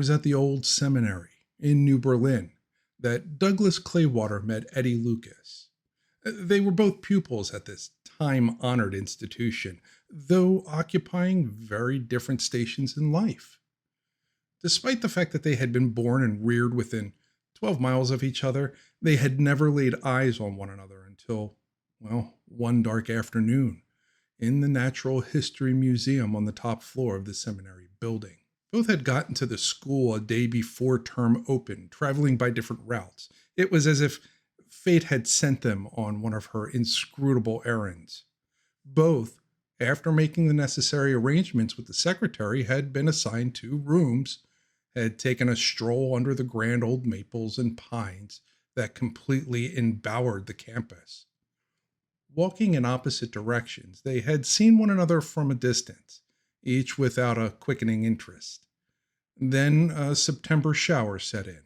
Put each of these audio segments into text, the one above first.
was at the old seminary in New Berlin that Douglas Claywater met Eddie Lucas. They were both pupils at this time honored institution, though occupying very different stations in life. Despite the fact that they had been born and reared within 12 miles of each other, they had never laid eyes on one another until, well, one dark afternoon in the Natural History Museum on the top floor of the seminary building. Both had gotten to the school a day before term opened, traveling by different routes. It was as if fate had sent them on one of her inscrutable errands. Both, after making the necessary arrangements with the secretary, had been assigned to rooms, had taken a stroll under the grand old maples and pines that completely embowered the campus. Walking in opposite directions, they had seen one another from a distance, each without a quickening interest. Then a September shower set in,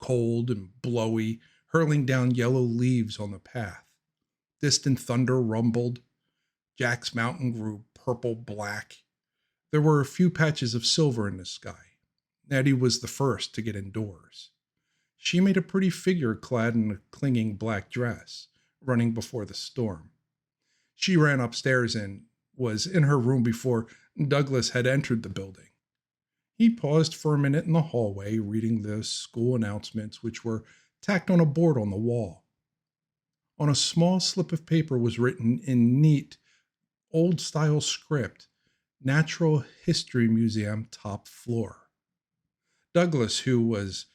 cold and blowy, hurling down yellow leaves on the path. Distant thunder rumbled. Jack's Mountain grew purple-black. There were a few patches of silver in the sky. Nettie was the first to get indoors. She made a pretty figure clad in a clinging black dress, running before the storm. She ran upstairs and was in her room before Douglas had entered the building. He paused for a minute in the hallway, reading the school announcements, which were tacked on a board on the wall. On a small slip of paper was written in neat, old-style script, Natural History Museum, top floor. Douglas, who was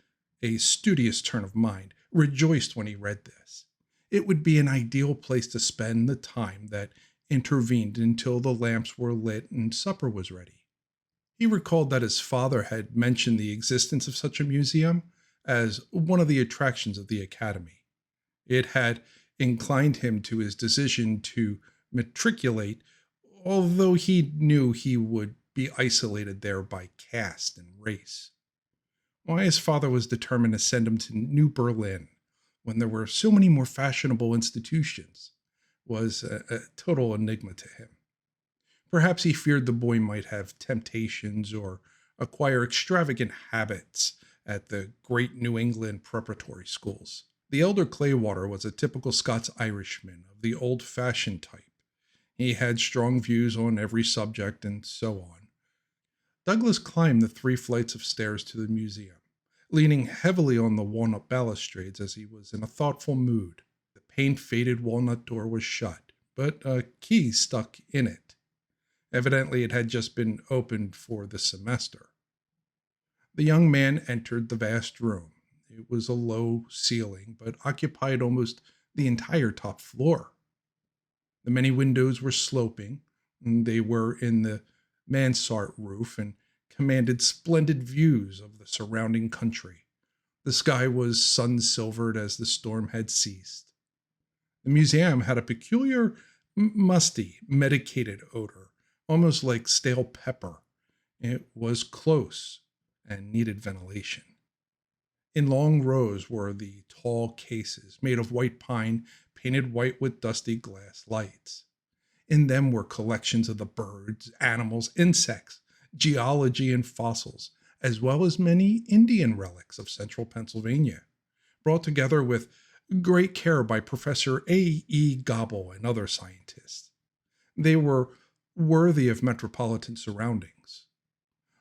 a studious turn of mind, rejoiced when he read this. It would be an ideal place to spend the time that intervened until the lamps were lit and supper was ready. He recalled that his father had mentioned the existence of such a museum as one of the attractions of the academy. It had inclined him to his decision to matriculate, although he knew he would be isolated there by caste and race. Why his father was determined to send him to New Berlin when there were so many more fashionable institutions was a total enigma to him. Perhaps he feared the boy might have temptations or acquire extravagant habits at the great New England preparatory schools. The elder Claywater was a typical Scots-Irishman of the old-fashioned type. He had strong views on every subject and so on. Douglas climbed the 3 flights of stairs to the museum, leaning heavily on the walnut balustrades as he was in a thoughtful mood. The paint-faded walnut door was shut, but a key stuck in it. Evidently, it had just been opened for the semester. The young man entered the vast room. It was a low ceiling, but occupied almost the entire top floor. The many windows were sloping, and they were in the mansard roof and commanded splendid views of the surrounding country. The sky was sun-silvered as the storm had ceased. The museum had a peculiar, musty, medicated odor, almost like stale pepper. It was close and needed ventilation. In long rows were the tall cases made of white pine, painted white with dusty glass lights. In them were collections of the birds, animals, insects, geology, and fossils, as well as many Indian relics of central Pennsylvania, brought together with great care by Professor A.E. Gobble and other scientists. They were worthy of metropolitan surroundings.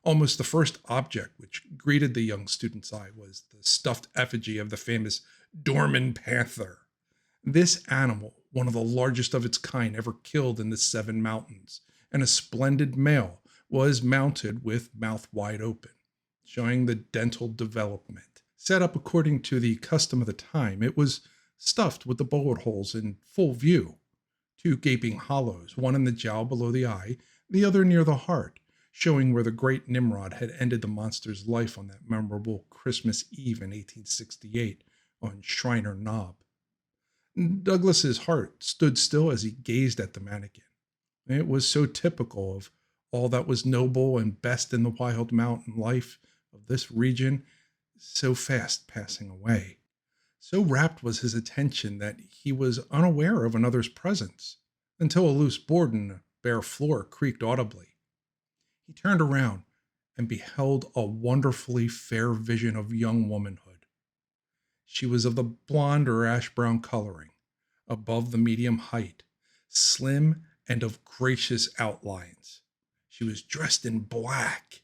Almost the first object which greeted the young student's eye was the stuffed effigy of the famous Dorman panther. This animal, one of the largest of its kind ever killed in the 7 Mountains, and a splendid male, was mounted with mouth wide open, showing the dental development. Set up according to the custom of the time, it was stuffed with the bullet holes in full view. 2 gaping hollows, one in the jowl below the eye, the other near the heart, showing where the great Nimrod had ended the monster's life on that memorable Christmas Eve in 1868 on Shriner Knob. Douglas's heart stood still as he gazed at the mannequin. It was so typical of all that was noble and best in the wild mountain life of this region, so fast passing away. So rapt was his attention that he was unaware of another's presence, until a loose board in the bare floor creaked audibly. He turned around and beheld a wonderfully fair vision of young womanhood. She was of the blonde or ash brown coloring, above the medium height, slim and of gracious outlines. She was dressed in black.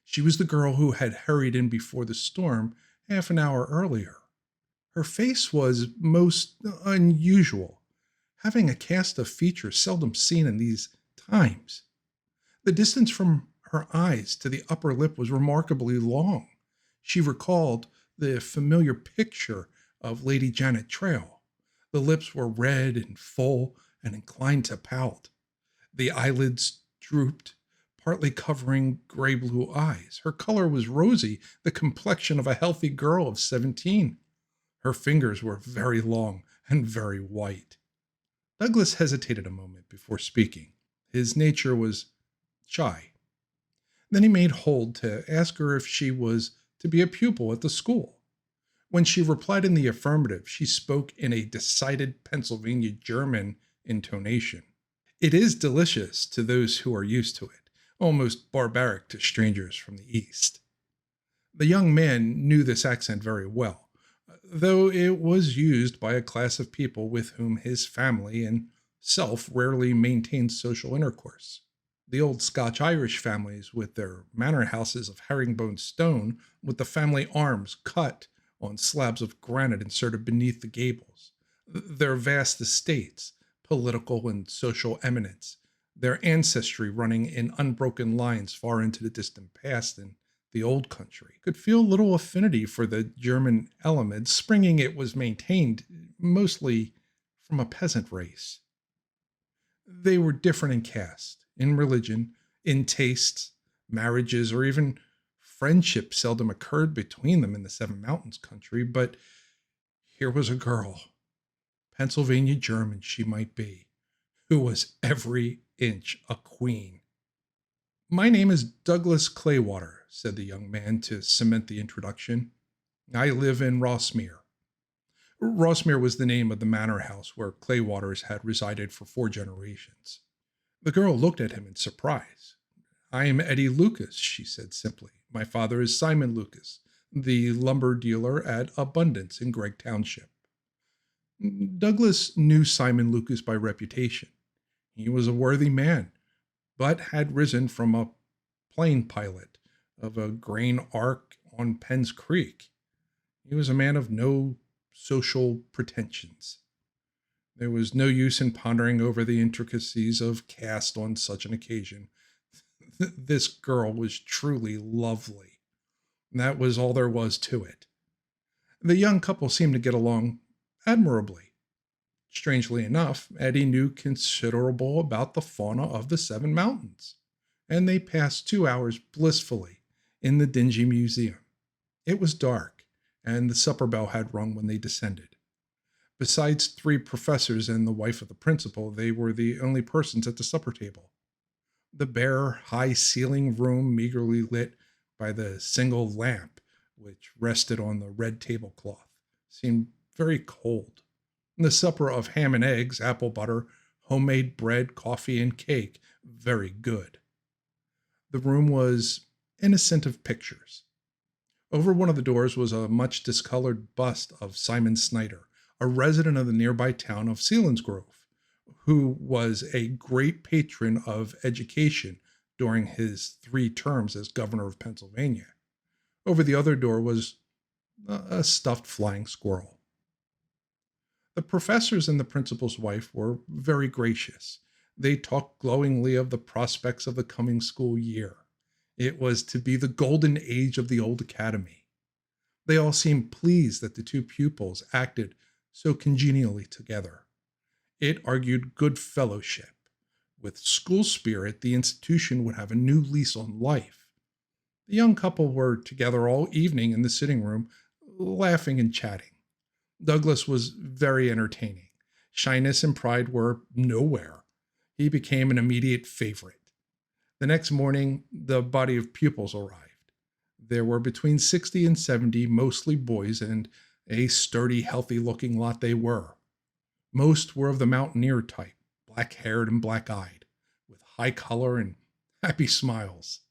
She was the girl who had hurried in before the storm half an hour earlier. Her face was most unusual, having a cast of features seldom seen in these times. The distance from her eyes to the upper lip was remarkably long. She recalled the familiar picture of Lady Janet Trail. The lips were red and full and inclined to pout. The eyelids drooped, partly covering gray blue eyes. Her color was rosy, the complexion of a healthy girl of 17. Her fingers were very long and very white. Douglas hesitated a moment before speaking. His nature was shy. Then he made hold to ask her if she was to be a pupil at the school. When she replied in the affirmative, she spoke in a decided Pennsylvania German intonation. It is delicious to those who are used to it, almost barbaric to strangers from the East. The young man knew this accent very well, though it was used by a class of people with whom his family and self rarely maintained social intercourse. The old Scotch-Irish families with their manor houses of herringbone stone, with the family arms cut on slabs of granite inserted beneath the gables, their vast estates, political and social eminence, their ancestry running in unbroken lines far into the distant past in the old country, could feel little affinity for the German element, springing, it was maintained, mostly from a peasant race. They were different in caste, in religion, in tastes, marriages, or even friendship seldom occurred between them in the Seven Mountains country, but here was a girl, Pennsylvania German she might be, who was every inch a queen. "My name is Douglas Claywater," said the young man to cement the introduction. "I live in Rossmere." Rossmere was the name of the manor house where Claywaters had resided for 4 generations. The girl looked at him in surprise. "I am Eddie Lucas," she said simply. "My father is Simon Lucas, the lumber dealer at Abundance in Gregg Township." Douglas knew Simon Lucas by reputation. He was a worthy man, but had risen from a plane pilot of a grain ark on Penn's Creek. He was a man of no social pretensions. There was no use in pondering over the intricacies of caste on such an occasion. This girl was truly lovely. That was all there was to it. The young couple seemed to get along admirably. Strangely enough, Eddie knew considerable about the fauna of the Seven Mountains, and they passed 2 hours blissfully in the dingy museum. It was dark, and the supper bell had rung when they descended. Besides 3 professors and the wife of the principal, they were the only persons at the supper table. The bare, high-ceiling room, meagerly lit by the single lamp which rested on the red tablecloth, seemed very cold. The supper of ham and eggs, apple butter, homemade bread, coffee, and cake, very good. The room was innocent of pictures. Over one of the doors was a much discolored bust of Simon Snyder, a resident of the nearby town of Selinsgrove, who was a great patron of education during his 3 terms as governor of Pennsylvania. Over the other door was a stuffed flying squirrel. The professors and the principal's wife were very gracious. They talked glowingly of the prospects of the coming school year. It was to be the golden age of the old academy. They all seemed pleased that the 2 pupils acted so congenially together. It argued good fellowship. With school spirit, the institution would have a new lease on life. The young couple were together all evening in the sitting room, laughing and chatting. Douglas was very entertaining. Shyness and pride were nowhere. He became an immediate favorite. The next morning, the body of pupils arrived. There were between 60 and 70, mostly boys, and a sturdy, healthy-looking lot they were. Most were of the mountaineer type, black-haired and black-eyed, with high color and happy smiles.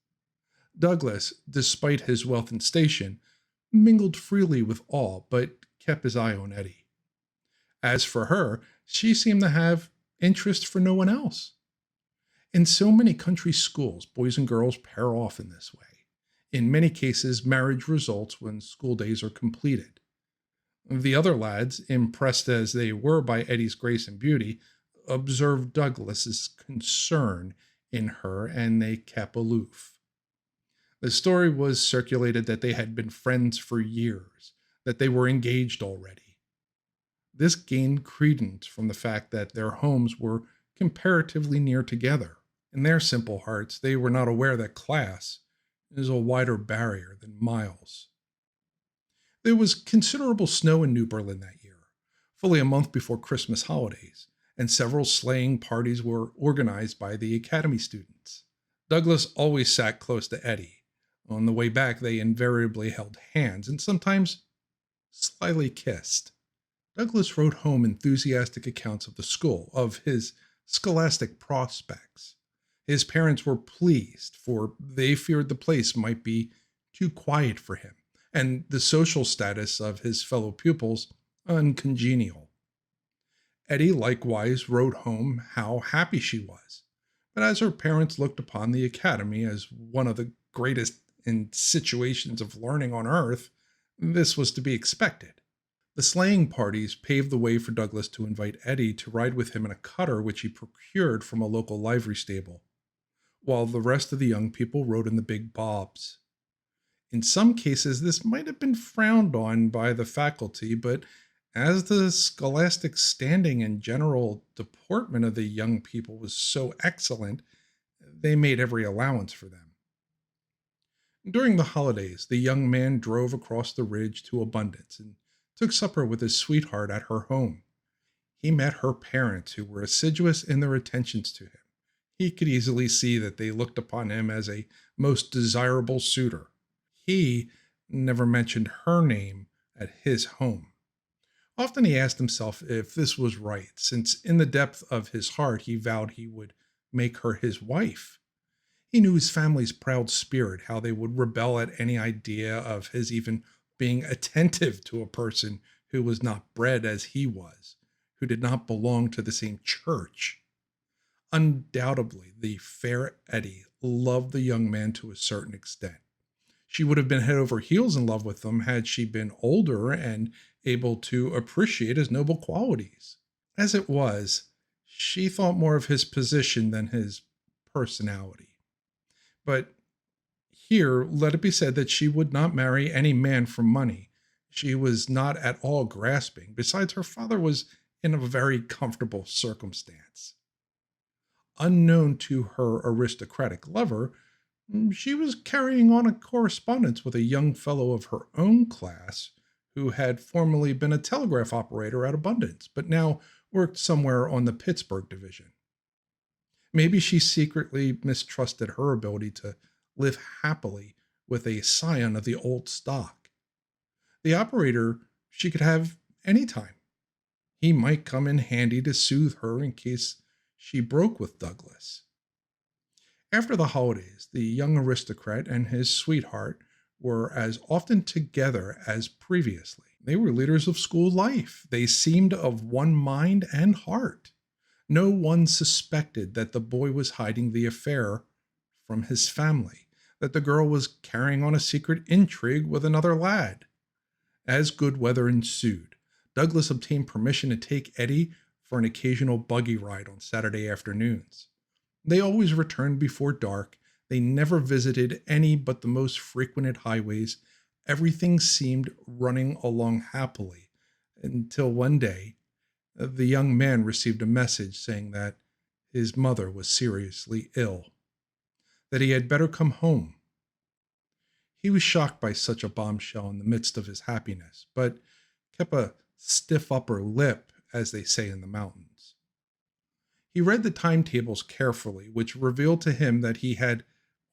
Douglas, despite his wealth and station, mingled freely with all but kept his eye on Eddie. As for her, she seemed to have interest for no one else. In so many country schools, boys and girls pair off in this way. In many cases, marriage results when school days are completed. The other lads, impressed as they were by Eddie's grace and beauty, observed Douglas's concern in her and they kept aloof. The story was circulated that they had been friends for years, that they were engaged already. This gained credence from the fact that their homes were comparatively near together. In their simple hearts, they were not aware that class is a wider barrier than miles. There was considerable snow in New Berlin that year, fully a month before Christmas holidays, and several sleighing parties were organized by the academy students. Douglas always sat close to Eddie. On the way back, they invariably held hands and sometimes slyly kissed. Douglas wrote home enthusiastic accounts of the school, of his scholastic prospects. His parents were pleased, for they feared the place might be too quiet for him, and the social status of his fellow pupils uncongenial. Eddie likewise wrote home how happy she was, but as her parents looked upon the academy as one of the greatest situations of learning on earth, this was to be expected. The sleighing parties paved the way for Douglas to invite Eddie to ride with him in a cutter which he procured from a local livery stable, while the rest of the young people rode in the big bobs. In some cases, this might have been frowned on by the faculty, but as the scholastic standing and general deportment of the young people was so excellent, they made every allowance for them. During the holidays, the young man drove across the ridge to Abundance and took supper with his sweetheart at her home. He met her parents, who were assiduous in their attentions to him. He could easily see that they looked upon him as a most desirable suitor. He never mentioned her name at his home. Often he asked himself if this was right, since in the depth of his heart he vowed he would make her his wife. He knew his family's proud spirit, how they would rebel at any idea of his even being attentive to a person who was not bred as he was, who did not belong to the same church. Undoubtedly, the fair Eddie loved the young man to a certain extent. She would have been head over heels in love with him had she been older and able to appreciate his noble qualities. As it was, she thought more of his position than his personality. But here, let it be said that she would not marry any man for money. She was not at all grasping. Besides, her father was in a very comfortable circumstance. Unknown to her aristocratic lover, she was carrying on a correspondence with a young fellow of her own class who had formerly been a telegraph operator at Abundance, but now worked somewhere on the Pittsburgh division. Maybe she secretly mistrusted her ability to live happily with a scion of the old stock. The operator she could have any time. He might come in handy to soothe her in case she broke with Douglas. After the holidays, the young aristocrat and his sweetheart were as often together as previously. They were leaders of school life. They seemed of one mind and heart. No one suspected that the boy was hiding the affair from his family, that the girl was carrying on a secret intrigue with another lad. As good weather ensued, Douglas obtained permission to take Eddie for an occasional buggy ride on Saturday afternoons. They always returned before dark. They never visited any but the most frequented highways. Everything seemed running along happily until one day the young man received a message saying that his mother was seriously ill, that he had better come home. He was shocked by such a bombshell in the midst of his happiness, but kept a stiff upper lip, as they say in the mountains. He read the timetables carefully, which revealed to him that he had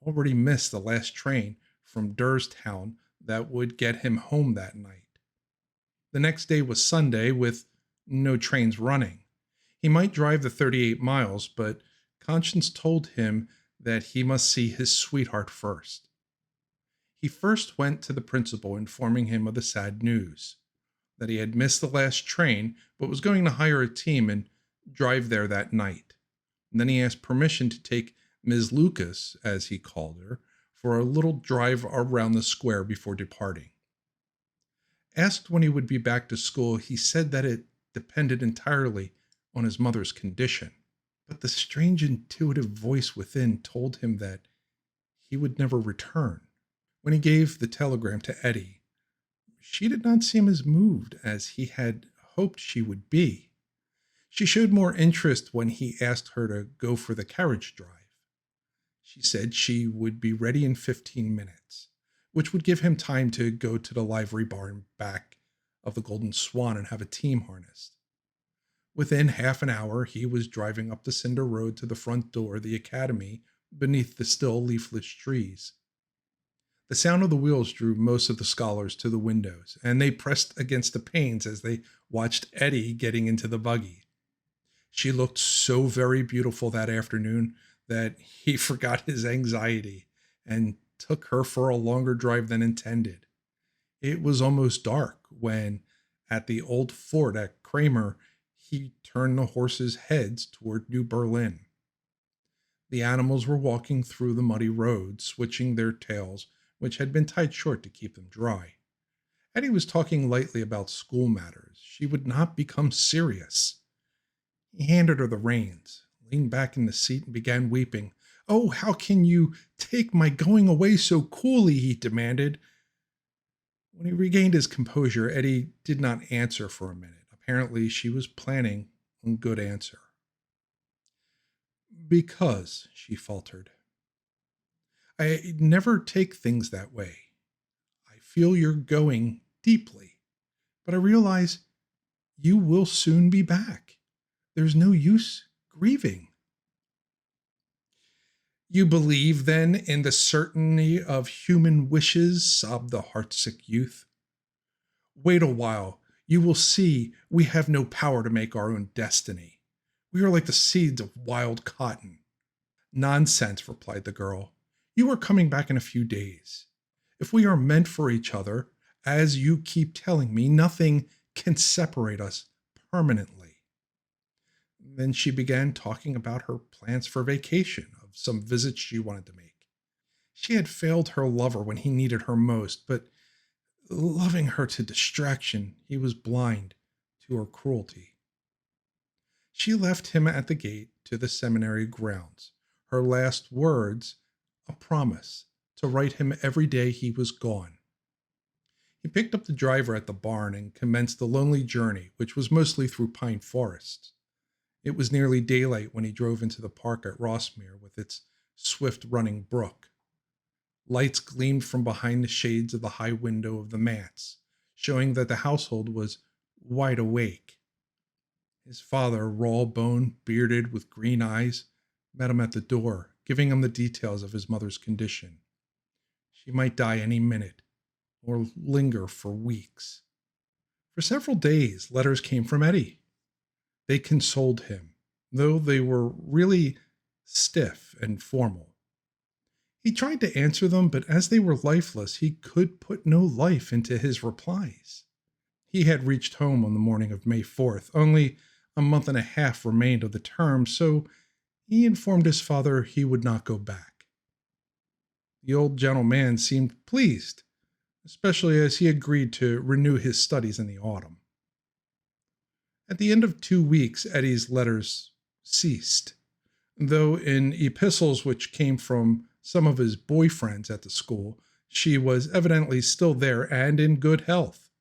already missed the last train from Durstown that would get him home that night. The next day was Sunday, with no trains running. He might drive the 38 miles, but conscience told him that he must see his sweetheart first. He first went to the principal, informing him of the sad news that he had missed the last train, but was going to hire a team and drive there that night. And then he asked permission to take Ms. Lucas, as he called her, for a little drive around the square before departing. Asked when he would be back to school, he said that it depended entirely on his mother's condition. But the strange intuitive voice within told him that he would never return. When he gave the telegram to Eddie, she did not seem as moved as he had hoped she would be. She showed more interest when he asked her to go for the carriage drive. She said she would be ready in 15 minutes, which would give him time to go to the livery barn back of the Golden Swan and have a team harnessed. Within half an hour, he was driving up the cinder road to the front door of the academy beneath the still leafless trees. The sound of the wheels drew most of the scholars to the windows, and they pressed against the panes as they watched Eddie getting into the buggy. She looked so very beautiful that afternoon that he forgot his anxiety and took her for a longer drive than intended. It was almost dark when, at the old fort at Kramer, he turned the horses' heads toward New Berlin. The animals were walking through the muddy road, switching their tails, which had been tied short to keep them dry. Eddie was talking lightly about school matters. She would not become serious. He handed her the reins, leaned back in the seat, and began weeping. "Oh, how can you take my going away so coolly?" he demanded. When he regained his composure, Eddie did not answer for a minute. Apparently, she was planning a good answer. "Because," she faltered, "I never take things that way. I feel you're going deeply, but I realize you will soon be back. There's no use grieving." "You believe, then, in the certainty of human wishes?" sobbed the heartsick youth. "Wait a while. You will see we have no power to make our own destiny. We are like the seeds of wild cotton." "Nonsense," replied the girl. "You are coming back in a few days. If we are meant for each other, as you keep telling me, nothing can separate us permanently." Then she began talking about her plans for vacation, of some visits she wanted to make. She had failed her lover when he needed her most, but loving her to distraction, he was blind to her cruelty. She left him at the gate to the seminary grounds. Her last words, a promise to write him every day he was gone. He picked up the driver at the barn and commenced the lonely journey, which was mostly through pine forests. It was nearly daylight when he drove into the park at Rossmere with its swift running brook. Lights gleamed from behind the shades of the high window of the manse, showing that the household was wide awake. His father, raw-boned, bearded, with green eyes, met him at the door, giving him the details of his mother's condition. She might die any minute, or linger for weeks. For several days, letters came from Eddie. They consoled him, though they were really stiff and formal. He tried to answer them, but as they were lifeless, he could put no life into his replies. He had reached home on the morning of May 4th. Only a month and a half remained of the term, so he informed his father he would not go back. The old gentleman seemed pleased, especially as he agreed to renew his studies in the autumn. At the end of 2 weeks, Eddie's letters ceased, though in epistles which came from some of his boyfriends at the school, she was evidently still there and in good health.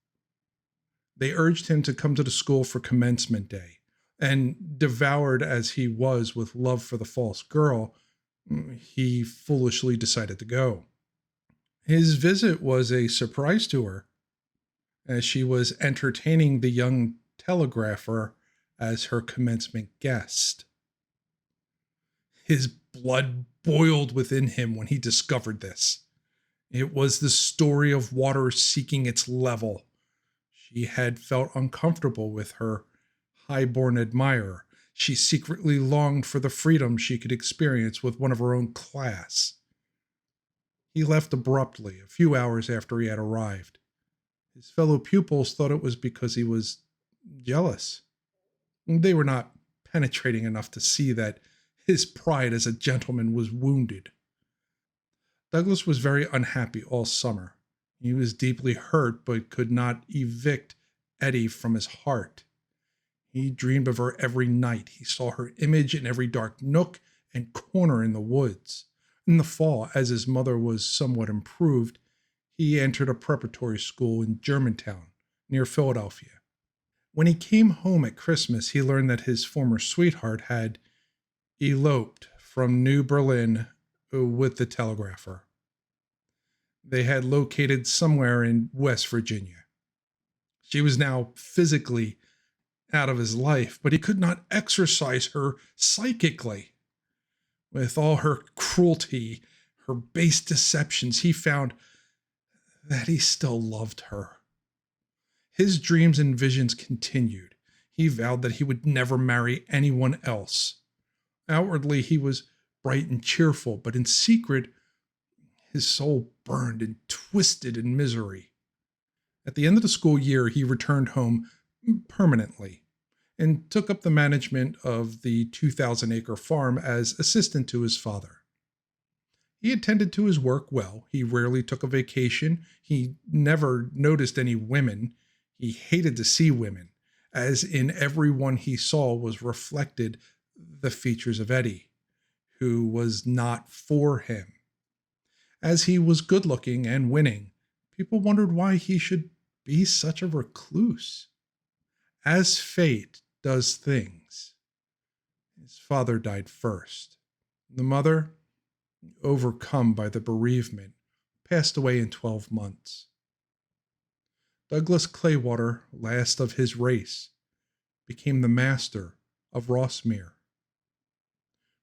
They urged him to come to the school for commencement day, and devoured as he was with love for the false girl, he foolishly decided to go. His visit was a surprise to her, as she was entertaining the young telegrapher as her commencement guest. His blood boiled within him when he discovered this. It was the story of water seeking its level. She had felt uncomfortable with her high-born admirer. She secretly longed for the freedom she could experience with one of her own class. He left abruptly a few hours after he had arrived. His fellow pupils thought it was because he was jealous. They were not penetrating enough to see that his pride as a gentleman was wounded. Douglas was very unhappy all summer. He was deeply hurt, but could not evict Eddie from his heart. He dreamed of her every night. He saw her image in every dark nook and corner in the woods. In the fall, as his mother was somewhat improved, he entered a preparatory school in Germantown, near Philadelphia. When he came home at Christmas, he learned that his former sweetheart had eloped from New Berlin with the telegrapher. They had located somewhere in West Virginia. She was now physically out of his life, but he could not exorcise her psychically. With all her cruelty, her base deceptions, he found that he still loved her. His dreams and visions continued. He vowed that he would never marry anyone else. Outwardly, he was bright and cheerful, but in secret, his soul burned and twisted in misery. At the end of the school year, he returned home permanently and took up the management of the 2,000-acre farm as assistant to his father. He attended to his work well. He rarely took a vacation. He never noticed any women. He hated to see women, as in every one he saw was reflected the features of Eddie, who was not for him. As he was good-looking and winning, people wondered why he should be such a recluse. As fate does things, his father died first. The mother, overcome by the bereavement, passed away in 12 months. Douglas Claywater, last of his race, became the master of Rossmere.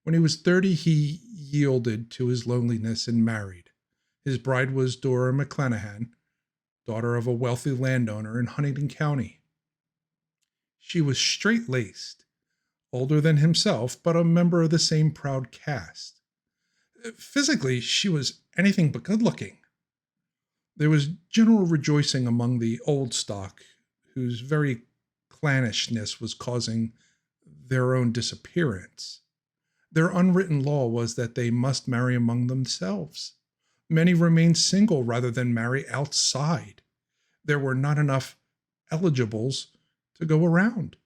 When he was 30, he yielded to his loneliness and married. His bride was Dora McClanahan, daughter of a wealthy landowner in Huntingdon County. She was straight-laced, older than himself, but a member of the same proud caste. Physically, she was anything but good-looking. There was general rejoicing among the old stock, whose very clannishness was causing their own disappearance. Their unwritten law was that they must marry among themselves. Many remained single rather than marry outside. There were not enough eligibles to go around.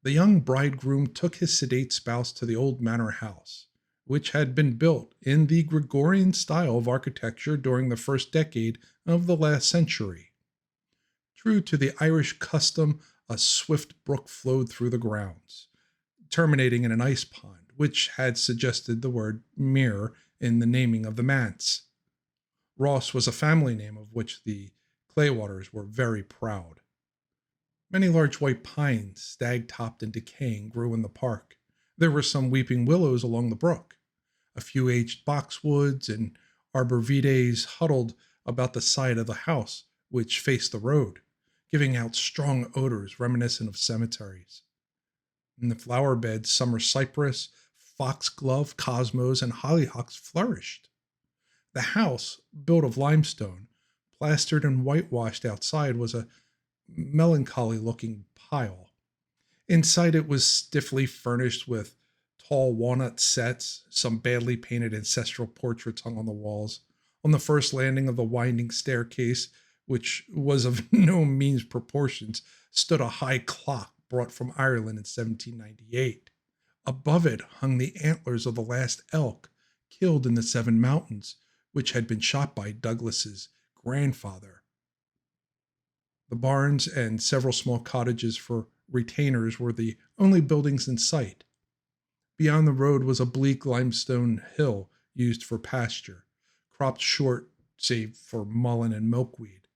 The young bridegroom took his sedate spouse to the old manor house, which had been built in the Gregorian style of architecture during the first decade of the last century. True to the Irish custom, a swift brook flowed through the grounds, terminating in an ice pond, which had suggested the word mere in the naming of the manse. Ross was a family name of which the Claywaters were very proud. Many large white pines, stag-topped and decaying, grew in the park. There were some weeping willows along the brook. A few aged boxwoods and arborvitaes huddled about the side of the house, which faced the road, giving out strong odors reminiscent of cemeteries. In the flower beds, summer cypress, foxglove, cosmos, and hollyhocks flourished. The house, built of limestone, plastered and whitewashed outside, was a melancholy-looking pile. Inside it was stiffly furnished with tall walnut sets, some badly painted ancestral portraits hung on the walls. On the first landing of the winding staircase, which was of no mean proportions, stood a high clock brought from Ireland in 1798. Above it hung the antlers of the last elk killed in the Seven Mountains, which had been shot by Douglas's grandfather. The barns and several small cottages for retainers were the only buildings in sight. Beyond the road was a bleak limestone hill used for pasture, cropped short save for mullein and milkweed.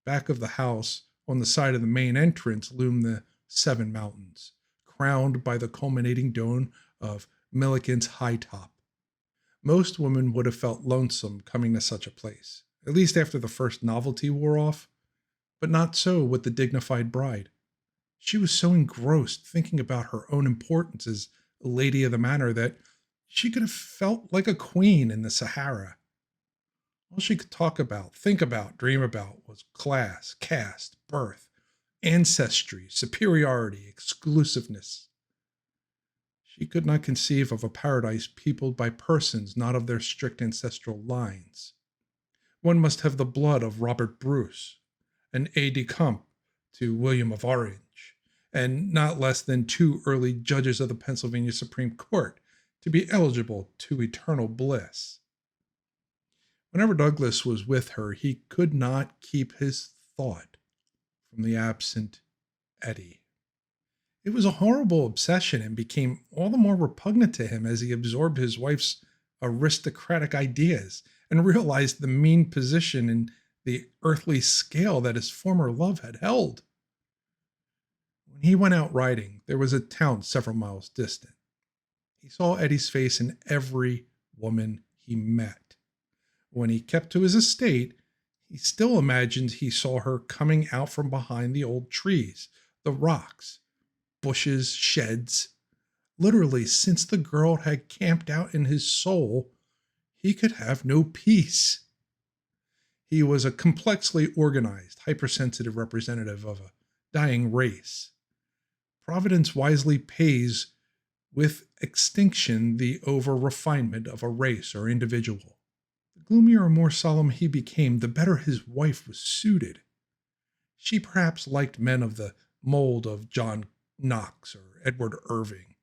Back of the house, on the side of the main entrance, loomed the Seven Mountains, crowned by the culminating dome of Milliken's High Top. Most women would have felt lonesome coming to such a place, at least after the first novelty wore off, but not so with the dignified bride. She was so engrossed thinking about her own importance as lady of the manor that she could have felt like a queen in the Sahara. All she could talk about, think about, dream about was class, caste, birth, ancestry, superiority, exclusiveness. She could not conceive of a paradise peopled by persons not of their strict ancestral lines. One must have the blood of Robert Bruce, an aide de camp to William of Orange, and not less than two early judges of the Pennsylvania Supreme Court to be eligible to eternal bliss. Whenever Douglas was with her, he could not keep his thought from the absent Eddie. It was a horrible obsession and became all the more repugnant to him as he absorbed his wife's aristocratic ideas and realized the mean position in the earthly scale that his former love had held. When he went out riding, there was a town several miles distant. He saw Eddie's face in every woman he met. When he kept to his estate, he still imagined he saw her coming out from behind the old trees, the rocks, bushes, sheds. Literally, since the girl had camped out in his soul, he could have no peace. He was a complexly organized, hypersensitive representative of a dying race. Providence wisely pays with extinction the over-refinement of a race or individual. The gloomier and more solemn he became, the better his wife was suited. She perhaps liked men of the mold of John Knox or Edward Irving.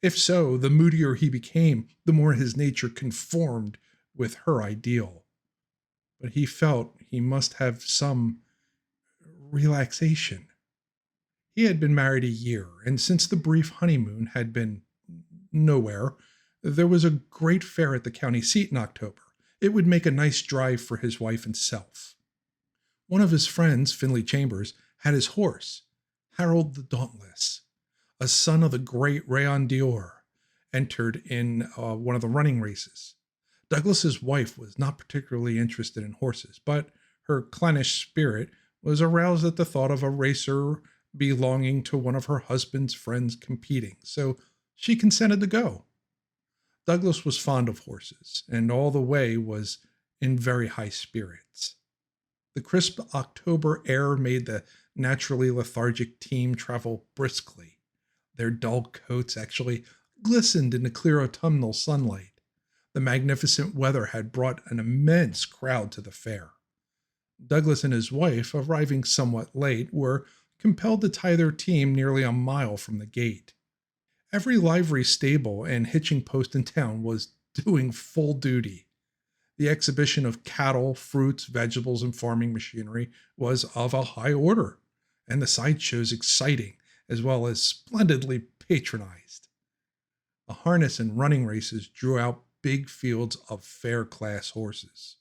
If so, the moodier he became, the more his nature conformed with her ideal. But he felt he must have some relaxation. He had been married a year, and since the brief honeymoon had been nowhere, there was a great fair at the county seat in October. It would make a nice drive for his wife and self. One of his friends, Finley Chambers, had his horse, Harold the Dauntless, a son of the great Rayon d'Or, entered in one of the running races. Douglas's wife was not particularly interested in horses, but her clannish spirit was aroused at the thought of a racer belonging to one of her husband's friends competing, so she consented to go. Douglas was fond of horses, and all the way was in very high spirits. The crisp October air made the naturally lethargic team travel briskly. Their dull coats actually glistened in the clear autumnal sunlight. The magnificent weather had brought an immense crowd to the fair. Douglas and his wife, arriving somewhat late, were compelled to tie their team nearly a mile from the gate. Every livery stable and hitching post in town was doing full duty. The exhibition of cattle, fruits, vegetables, and farming machinery was of a high order, and the sideshows exciting as well as splendidly patronized. The harness and running races drew out big fields of fair-class horses.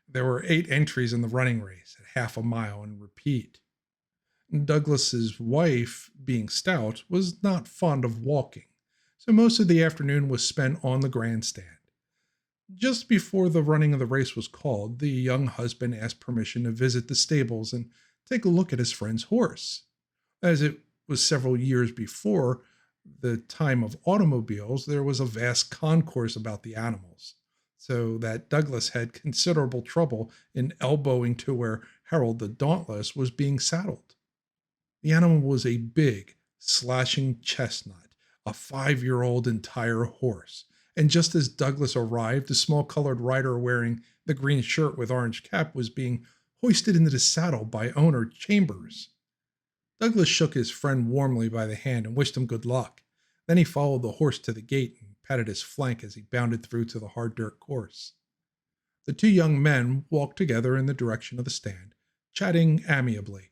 There were 8 entries in the running race at half a mile and repeat. Douglas's wife, being stout, was not fond of walking, so most of the afternoon was spent on the grandstand. Just before the running of the race was called, the young husband asked permission to visit the stables and take a look at his friend's horse. As it was several years before the time of automobiles, there was a vast concourse about the animals, so that Douglas had considerable trouble in elbowing to where Harold the Dauntless was being saddled. The animal was a big, slashing chestnut, a 5-year-old entire horse, and just as Douglas arrived, the small colored rider wearing the green shirt with orange cap was being hoisted into the saddle by owner Chambers. Douglas shook his friend warmly by the hand and wished him good luck. Then he followed the horse to the gate and patted his flank as he bounded through to the hard dirt course. The 2 young men walked together in the direction of the stand, chatting amiably.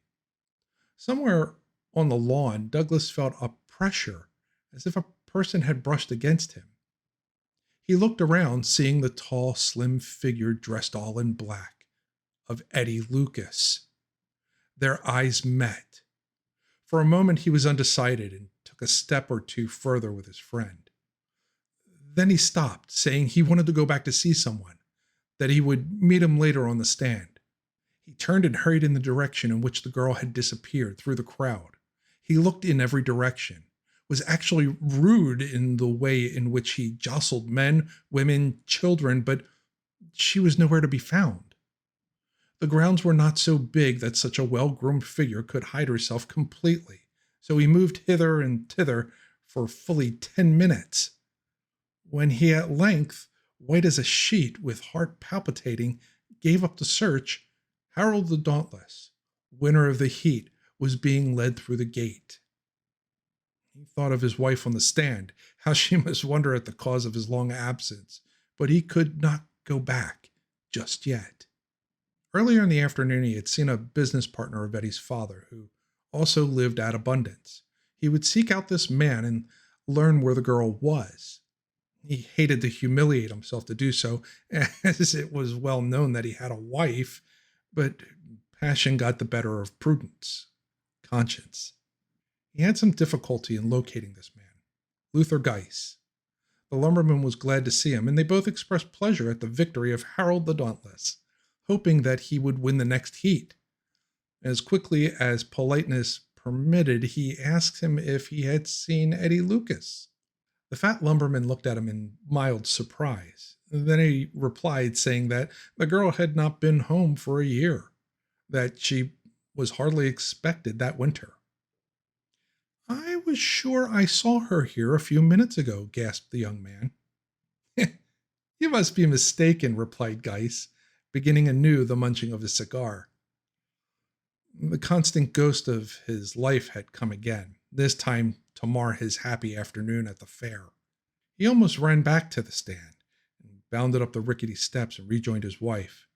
Somewhere on the lawn, Douglas felt a pressure, as if a person had brushed against him. He looked around, seeing the tall, slim figure dressed all in black of Eddie Lucas. Their eyes met. For a moment he was undecided and took a step or two further with his friend. Then he stopped, saying he wanted to go back to see someone, that he would meet him later on the stand. He turned and hurried in the direction in which the girl had disappeared through the crowd. He looked in every direction, was actually rude in the way in which he jostled men, women, children, but she was nowhere to be found. The grounds were not so big that such a well-groomed figure could hide herself completely, so he moved hither and thither for fully 10 minutes. When he at length, white as a sheet, with heart palpitating, gave up the search, Harold the Dauntless, winner of the heat, was being led through the gate. He thought of his wife on the stand, how she must wonder at the cause of his long absence, but he could not go back just yet. Earlier in the afternoon, he had seen a business partner of Eddie's father, who also lived at Abundance. He would seek out this man and learn where the girl was. He hated to humiliate himself to do so, as it was well known that he had a wife, but passion got the better of prudence, conscience. He had some difficulty in locating this man, Luther Geiss. The lumberman was glad to see him, and they both expressed pleasure at the victory of Harold the Dauntless, hoping that he would win the next heat. As quickly as politeness permitted, he asked him if he had seen Eddie Lucas. The fat lumberman looked at him in mild surprise. Then he replied, saying that the girl had not been home for a year, that she was hardly expected that winter. "I was sure I saw her here a few minutes ago," gasped the young man. "You must be mistaken," replied Geiss, beginning anew the munching of his cigar. The constant ghost of his life had come again, this time to mar his happy afternoon at the fair. He almost ran back to the stand, and bounded up the rickety steps and rejoined his wife.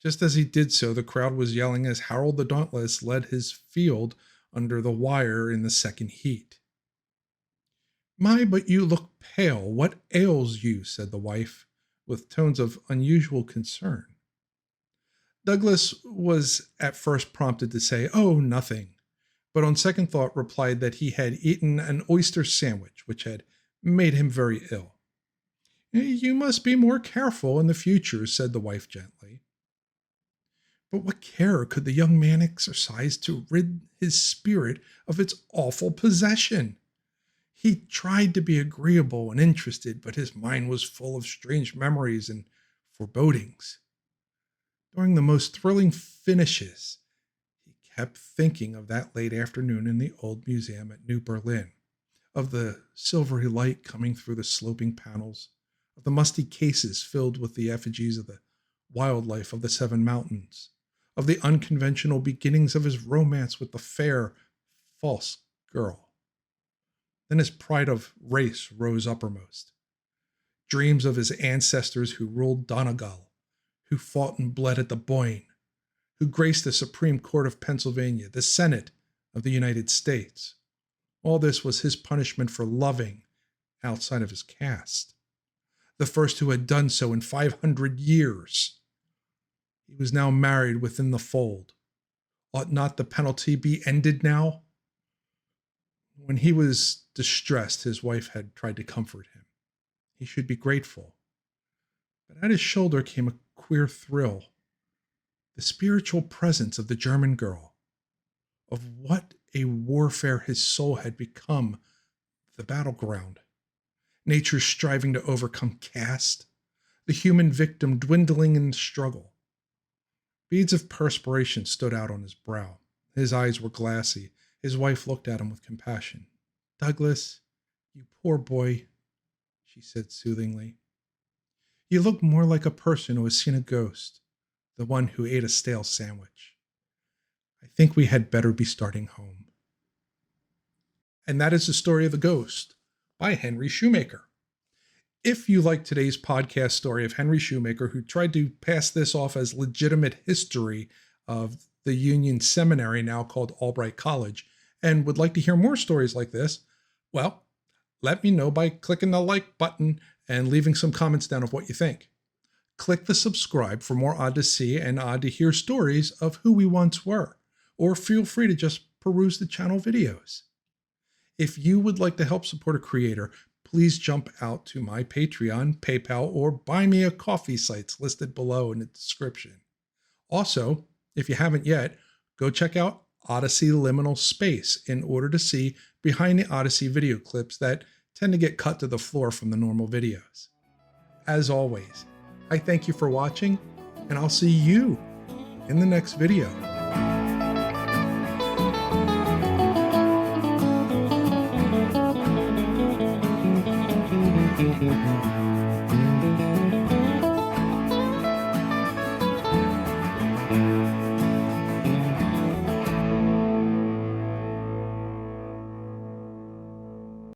Just as he did so, the crowd was yelling as Harold the Dauntless led his field under the wire in the second heat. "My, but you look pale. What ails you?" said the wife, with tones of unusual concern. Douglas was at first prompted to say, "Oh, nothing," but on second thought replied that he had eaten an oyster sandwich, which had made him very ill. "You must be more careful in the future," said the wife gently. But what care could the young man exercise to rid his spirit of its awful possession? He tried to be agreeable and interested, but his mind was full of strange memories and forebodings. During the most thrilling finishes, he kept thinking of that late afternoon in the old museum at New Berlin, of the silvery light coming through the sloping panels, of the musty cases filled with the effigies of the wildlife of the Seven Mountains, of the unconventional beginnings of his romance with the fair, false girl. Then his pride of race rose uppermost. Dreams of his ancestors who ruled Donegal, who fought and bled at the Boyne, who graced the Supreme Court of Pennsylvania, the Senate of the United States. All this was his punishment for loving outside of his caste, the first who had done so in 500 years. He was now married within the fold. Ought not the penalty be ended now? When he was distressed, his wife had tried to comfort him. He should be grateful. But at his shoulder came a queer thrill. The spiritual presence of the German girl. Of what a warfare his soul had become the battleground. Nature striving to overcome caste. The human victim dwindling in the struggle. Beads of perspiration stood out on his brow. His eyes were glassy. His wife looked at him with compassion. "Douglas, you poor boy," she said soothingly. "You look more like a person who has seen a ghost, the one who ate a stale sandwich. I think we had better be starting home." And that is the story of the ghost by Henry Shoemaker. If you like today's podcast story of Henry Shoemaker, who tried to pass this off as legitimate history of the Union Seminary, now called Albright College, and would like to hear more stories like this, well, let me know by clicking the like button and leaving some comments down of what you think. Click the subscribe for more Odd to See and Odd to Hear stories of who we once were, or feel free to just peruse the channel videos. If you would like to help support a creator, please jump out to my Patreon, PayPal, or Buy Me a Coffee sites listed below in the description. Also, if you haven't yet, go check out Odyssey Liminal Space in order to see behind the Odyssey video clips that tend to get cut to the floor from the normal videos. As always, I thank you for watching, and I'll see you in the next video.